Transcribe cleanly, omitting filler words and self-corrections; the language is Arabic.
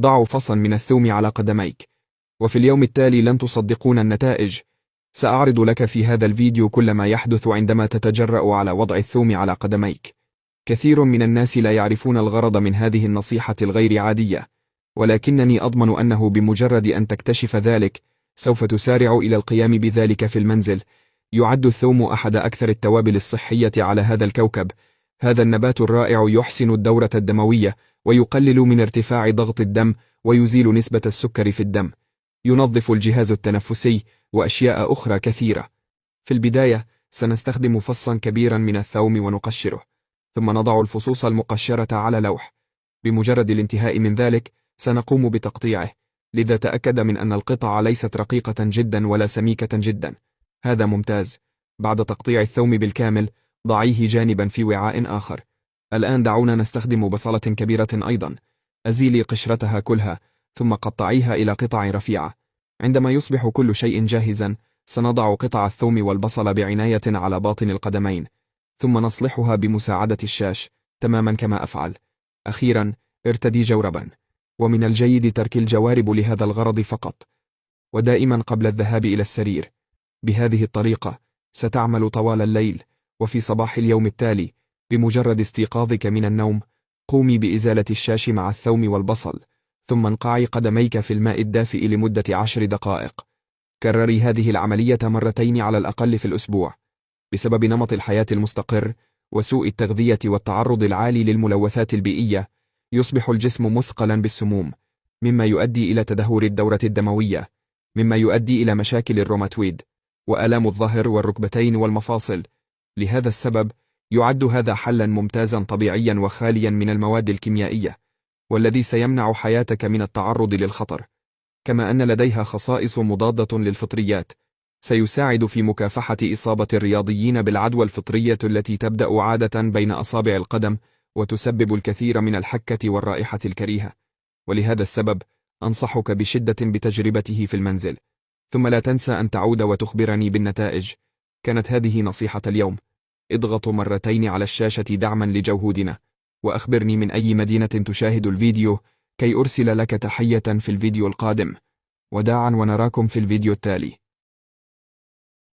ضعوا فصا من الثوم على قدميك، وفي اليوم التالي لن تصدقون النتائج. سأعرض لك في هذا الفيديو كل ما يحدث عندما تتجرأ على وضع الثوم على قدميك. كثير من الناس لا يعرفون الغرض من هذه النصيحة الغير عادية، ولكنني أضمن أنه بمجرد أن تكتشف ذلك سوف تسارع إلى القيام بذلك في المنزل. يعد الثوم أحد أكثر التوابل الصحية على هذا الكوكب. هذا النبات الرائع يحسن الدورة الدموية، ويقلل من ارتفاع ضغط الدم، ويزيل نسبة السكر في الدم، ينظف الجهاز التنفسي، وأشياء أخرى كثيرة. في البداية سنستخدم فصا كبيرا من الثوم ونقشره، ثم نضع الفصوص المقشرة على لوح. بمجرد الانتهاء من ذلك سنقوم بتقطيعه، لذا تأكد من أن القطع ليست رقيقة جدا ولا سميكة جدا. هذا ممتاز. بعد تقطيع الثوم بالكامل ضعيه جانبا في وعاء آخر. الآن دعونا نستخدم بصلة كبيرة أيضا. أزيلي قشرتها كلها، ثم قطعيها إلى قطع رفيعة. عندما يصبح كل شيء جاهزا سنضع قطع الثوم والبصل بعناية على باطن القدمين، ثم نصلحها بمساعدة الشاش تماما كما أفعل. أخيرا ارتدي جوربا، ومن الجيد ترك الجوارب لهذا الغرض فقط، ودائما قبل الذهاب إلى السرير. بهذه الطريقة ستعمل طوال الليل، وفي صباح اليوم التالي بمجرد استيقاظك من النوم قومي بإزالة الشاش مع الثوم والبصل، ثم انقعي قدميك في الماء الدافئ لمدة 10 دقائق. كرري هذه العملية مرتين على الأقل في الأسبوع. بسبب نمط الحياة المستقر وسوء التغذية والتعرض العالي للملوثات البيئية يصبح الجسم مثقلا بالسموم، مما يؤدي إلى تدهور الدورة الدموية، مما يؤدي إلى مشاكل الروماتويد وآلام الظهر والركبتين والمفاصل. لهذا السبب يعد هذا حلا ممتازا طبيعيا وخاليا من المواد الكيميائية، والذي سيمنع حياتك من التعرض للخطر. كما أن لديها خصائص مضادة للفطريات، سيساعد في مكافحة إصابة الرياضيين بالعدوى الفطرية التي تبدأ عادة بين أصابع القدم وتسبب الكثير من الحكة والرائحة الكريهة. ولهذا السبب أنصحك بشدة بتجربته في المنزل، ثم لا تنسى أن تعود وتخبرني بالنتائج. كانت هذه نصيحة اليوم. اضغط مرتين على الشاشة دعما لجهودنا، وأخبرني من أي مدينة تشاهد الفيديو كي أرسل لك تحية في الفيديو القادم. وداعا، ونراكم في الفيديو التالي.